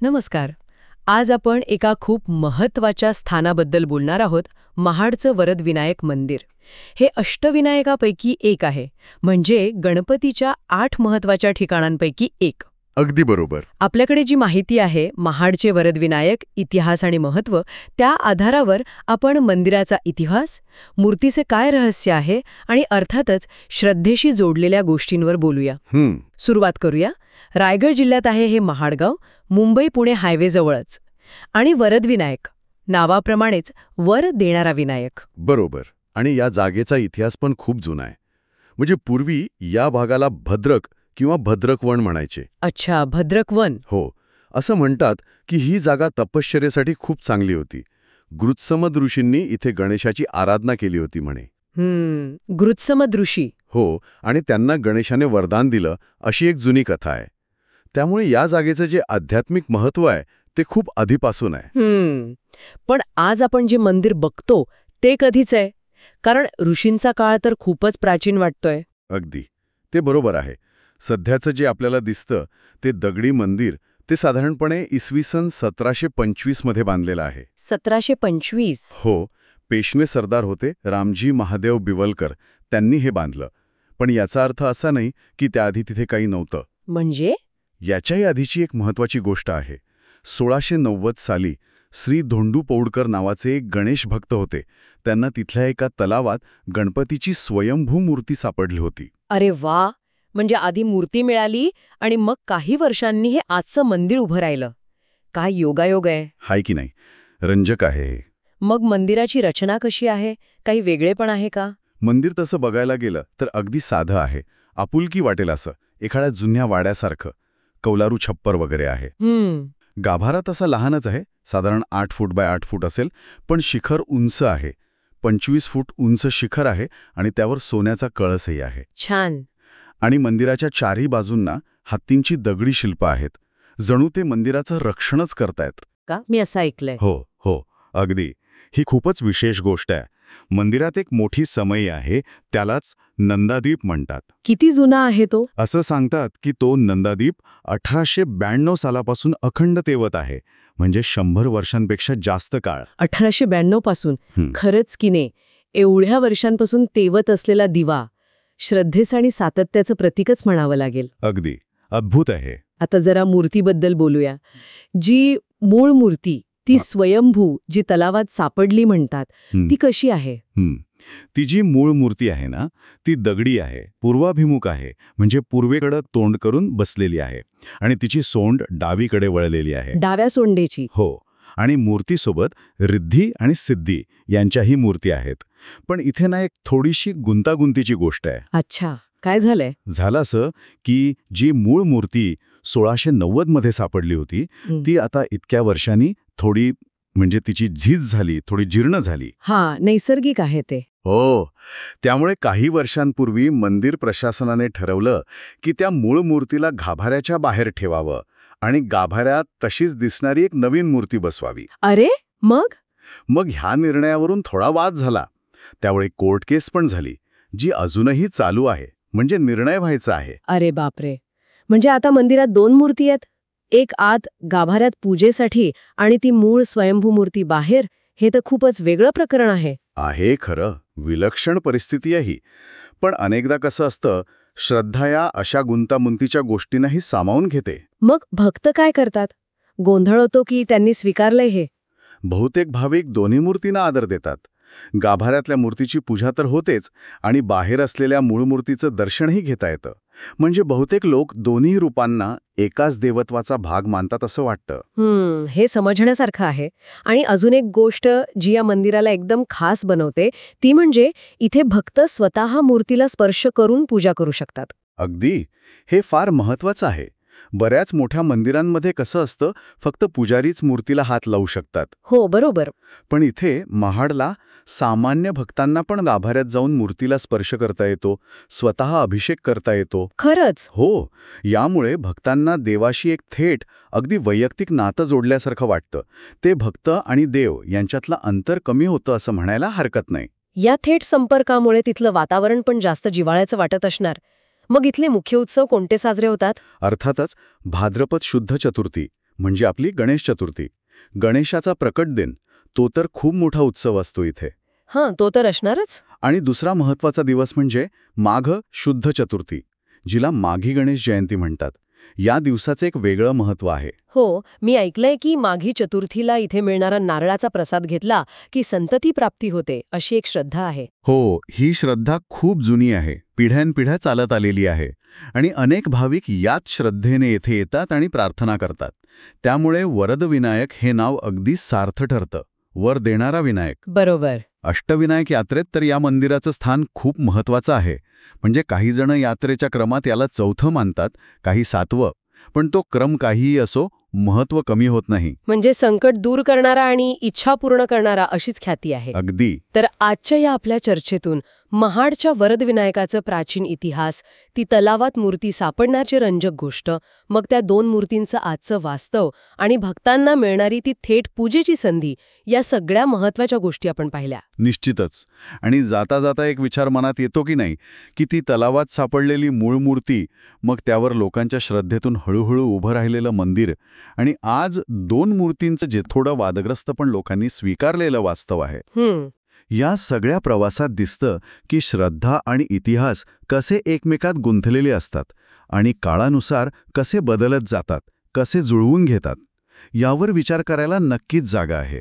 नमस्कार. आज आपण एका खूप महत्त्वाच्या स्थानाबद्दल बोलणार आहोत, महाडचं वरदविनायक मंदिर. हे अष्टविनायकापैकी एक आहे, म्हणजे गणपतीच्या 8 महत्त्वाच्या ठिकाणांपैकी एक. अगदी बरोबर. आपल्याकडे जी माहिती आहे महाडचे वरदविनायक, इतिहास आणि महत्त्व, त्या आधारावर आपण मंदिराचा इतिहास, मूर्तीचे काय रहस्य आहे आणि अर्थातच श्रद्धेशी जोडलेल्या गोष्टींवर बोलूया. सुरुवात करूया. रायगड जिल्ह्यात आहे हे महाडगाव, मुंबई-पुणे हायवेजवळच. आणि वरदविनायक, नावाप्रमाणेच वर देणारा विनायक. बरोबर. आणि या जागेचा इतिहास पण खूप जुना आहे. म्हणजे पूर्वी या भागाला भद्रक किंवा भद्रकवन म्हणायचे. अच्छा, भद्रकवन. हो. असं म्हणतात की ही जागा तपश्चर्येसाठी खूप चांगली होती. गृत्समद ऋषींनी इथे गणेशाची आराधना केली होती म्हणे. गृत्समद ऋषी. हो, आणि त्यांना गणेशाने वरदान दिलं अशी एक जुनी कथा आहे. त्यामुळे या जागेचं जे आध्यात्मिक महत्त्व आहे ते खूप आधीपासून आहे. पण आज आपण जे मंदिर बघतो ते कधीच आहे? कारण ऋषींचा काळ तर खूपच प्राचीन वाटतोय. अगदी. ते बरोबर आहे. सध्याचं जे आपल्याला दिसतं ते दगडी मंदिर ते साधारणपणे इसवी सन 1725 मध्ये बांधलेलं आहे. 1725? हो. पेशवे सरदार होते रामजी महादेव बिवलकर, त्यांनी हे बांधलं. पण याचा अर्थ असा नाही की त्याआधी तिथे काही नव्हतं. म्हणजे? याच्याही आधीची एक महत्त्वाची गोष्ट आहे. 1690 साली श्री धोंडू पौडकर नावाचे एक गणेश भक्त होते. त्यांना तिथल्या एका तलावात गणपतीची स्वयंभू मूर्ती सापडली होती. अरे वा! म्हणजे आधी मूर्ती मिळाली आणि मग काही वर्षांनी हे आजचं मंदिर उभं राहिलं. काय योगायोग आहे. हाय की नाही? रंजक आहे हे. मग मंदिराची रचना कशी आहे? काही वेगळेपण आहे का? मंदिर तसं बघायला गेलं तर अगदी साधं आहे. आपुलकी वाटेल असं, एखाद्या जुन्या वाड्यासारखं. कौलारू छप्पर वगैरे आहे. गाभारा तसा लहानच आहे, साधारण 8 फूट बाय 8 फूट असेल, पण शिखर उंच आहे. 25 फूट उंच शिखर आहे आणि त्यावर सोन्याचा कळसही आहे. छान. आणि मंदिराच्या चारही बाजूंना हत्तींची दगडी शिल्प आहेत. जणू ते मंदिराचं रक्षणच करतायत. का? मी असं ऐकलंय. हो हो, अगदी. ही खूपच विशेष गोष्ट आहे. मंदिरात एक मोठी समई आहे, त्यालाच नंदादीप म्हणतात. किती जुना आहे तो? असं सांगतात की तो नंदादीप 1892 सालापासून अखंड तेवत आहे, म्हणजे 100 वर्षांपेक्षा जास्त काळ. 1892 पासून? खरंच की नाही? एवढ्या वर्षांपासून तेवत असलेला दिवा श्रद्धेचं आणि सातत्याचं प्रतीकच म्हणावं लागेल. अगदी अद्भुत आहे. आता जरा मूर्तीबद्दल बोलूया. जी मूळ मूर्ती, ती स्वयंभू जी तलावात सापडली म्हणतात, ती कशी आहे? ती जी मूळ मूर्ती आहे ना, ती दगडी आहे, पूर्वाभिमुख आहे, म्हणजे पूर्वेकडे तोंड करून बसलेली आहे. आणि तिची सोंड डावीकडे वळलेली आहे. डाव्या सोंडेची? हो. आणि मूर्तीसोबत रिद्धी आणि सिद्धी यांच्याही मूर्ती आहेत. पण इथे ना एक थोडीशी गुंतागुंतीची गोष्ट आहे. अच्छा, काय झालंय? झालं असं की जी मूळ मूर्ती 1690 मध्ये सापडली होती, ती आता इतक्या वर्षांनी थोडी, म्हणजे तिची झीज झाली, थोडी जीर्ण झाली. हा, नैसर्गिक आहे ते. हो. त्यामुळे काही वर्षांपूर्वी मंदिर प्रशासनाने ठरवलं की त्या मूळ मूर्तीला गाभाऱ्याच्या बाहेर ठेवावं आणि गाभाऱ्यात तशीच दिसणारी एक नवीन मूर्ती बसवावी. अरे मग ह्या निर्णयावरून थोडा वाद झाला. त्यावेळी कोर्ट केस पण झाली, जी अजूनही चालू आहे, म्हणजे निर्णय व्हायचा आहे. अरे बापरे. म्हणजे आता मंदिरात 2 मूर्ती आहेत, एक आत गाभाऱ्यात पूजेसाठी आणि ती मूळ स्वयंभू मूर्ती बाहेर. हे तर खूपच वेगळं प्रकरण आहे. आहे खरं, विलक्षण परिस्थिती आहे. पण अनेकदा कसं असतं, श्रद्धा या अशा गुंतागुंतीच्या गोष्टींनाही सामावून घेते. मग भक्त काय करतात? गोंधळ होतो की त्यांनी स्वीकारलंय हे? बहुतेक भाविक दोन्ही मूर्तींना आदर देतात. गाभाऱ्यातल्या मूर्तीची पूजा तर होतेच आणि बाहेर असलेल्या मूळ मूर्तीचं दर्शनही घेता येतं. म्हणजे बहुतेक लोक दोन्ही रूपांना एकाच देवत्वाचा भाग मानतात असं वाटतं. हे समजण्यासारखं आहे. आणि अजून एक गोष्ट जी या मंदिराला एकदम खास बनवते, ती म्हणजे इथे भक्त स्वतः मूर्तीला स्पर्श करून पूजा करू शकतात. अगदी. हे फार महत्वाचं आहे. बऱ्याच मोठ्या मंदिरांमध्ये कसं असतं, फक्त पुजारीच मूर्तीला हात लावू शकतात. हो, बरोबर. पण इथे महाडला सामान्य भक्तांना पण गाभाऱ्यात जाऊन मूर्तीला स्पर्श करता येतो, स्वतः अभिषेक करता येतो. खरंच? हो. यामुळे भक्तांना देवाशी एक थेट, अगदी वैयक्तिक नातं जोडल्यासारखं वाटतं. ते भक्त आणि देव यांच्यातलं अंतर कमी होतं असं म्हणायला हरकत नाही. या थेट संपर्कामुळे तिथलं वातावरण पण जास्त जिव्हाळ्याचं वाटत असणार. मग इथले मुख्य उत्सव कोणते साजरे होतात? अर्थातच भाद्रपद शुद्ध चतुर्थी म्हणजे आपली गणेश चतुर्थी. गणेशाचा प्रकट दिन, तो तर खूप मोठा उत्सव असतो इथे. हां, तो तर असणारच. आणि दुसरा महत्त्वाचा दिवस म्हणजे माघ शुद्ध चतुर्थी, जिला माघी गणेश जयंती म्हणतात. या दिवसाचं एक वेगळं महत्त्व आहे. हो, मी ऐकलंय की माघी चतुर्थीला इथे मिळणारा नारळाचा प्रसाद घेतला की संतती प्राप्ती होते, अशी एक श्रद्धा आहे. हो, ही श्रद्धा खूप जुनी आहे, पिढ्यानपिढ्या चालत आलेली आहे. आणि अनेक भाविक याच श्रद्धेने येथे येतात आणि प्रार्थना करतात. त्यामुळे वरदविनायक हे नाव अगदी सार्थ ठरतं, वर देणारा विनायक. बरोबर. अष्टविनायक यात्रेत तर या मंदिराचं स्थान खूप महत्त्वाचं आहे. म्हणजे काही जण यात्रेच्या क्रमात याला चौथं मानतात, काही सातवं. पण तो क्रम काहीही असो, महत्त्व कमी होत नाही. म्हणजे संकट दूर करणारा आणि इच्छा पूर्ण करणारा अशीच ख्याती आहे. अगदी. तर आजच्या या आपल्या चर्चेतून महाडच्या वरदविनायकाचं प्राचीन इतिहास, ती तलावात मूर्ती सापडण्याची रंजक गोष्ट, मग त्या दोन मूर्तींचं आजचं वास्तव आणि भक्तांना मिळणारी ती थेट पूजेची संधी, या सगळ्या महत्त्वाच्या गोष्टी आपण पाहिल्या. निश्चितच. आणि जाता जाता एक विचार मनात येतो की नाही, की ती तलावात सापडलेली मूळ मूर्ती, मग त्यावर लोकांच्या श्रद्धेतून हळूहळू उभं राहिलेलं मंदिर, आणि आज दोन मूर्तींचं जे थोडं वादग्रस्त पण लोकांनी स्वीकारलेलं वास्तव आहे. या सगळ्या प्रवासात दिसतं की श्रद्धा आणि इतिहास कसे एकमेकात गुंतलेले असतात आणि काळानुसार कसे बदलत जातात, कसे जुळवून घेतात. यावर विचार करायला नक्कीच जागा आहे.